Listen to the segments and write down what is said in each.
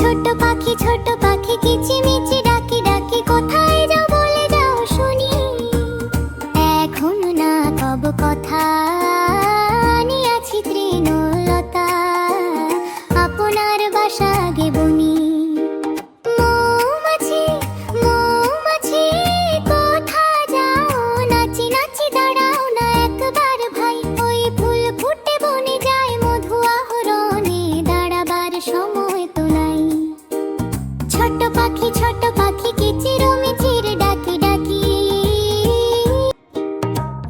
ছোট পাখি কিচিমিচি ডাকি ডাকি কোথায় যাও বলে যাও শুনি। এখন না কব কথা নিয়াছি তৃণলতা, আপনার বাসা গে বনি। মৌমাছি মৌমাছি কোথা যাও, নাচি নাচি দাঁড়াও না একবার ভাই। ওই ফুল ফুটে বনে যায় মধু আহরণে, দাঁড়াবার সময় তো নাই। ছোট পাখি কিচিরমিচির ডাকি ডাকি।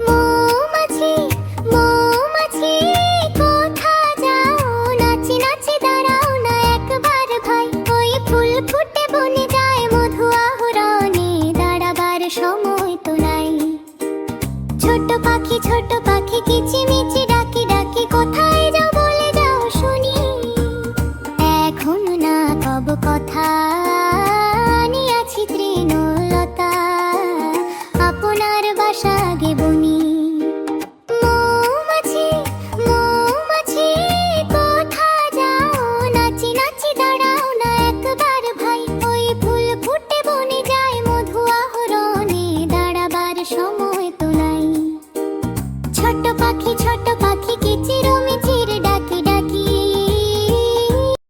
মৌমাছি মৌমাছি কোথা যাও, নাচি নাচি দাঁড়াও না একবার ভাই। ওই ফুল ফুটে বনে যায় মধু আহরণে, দাঁড়াবার সময় তো নাই। ছোট পাখি কিচিমিচি ডাকি ডাকি কোথায় যাও বলে যাও শুনি। এখন না কব কথা নিয়াছি তৃণলতা, আপনার বাসা গে বনি।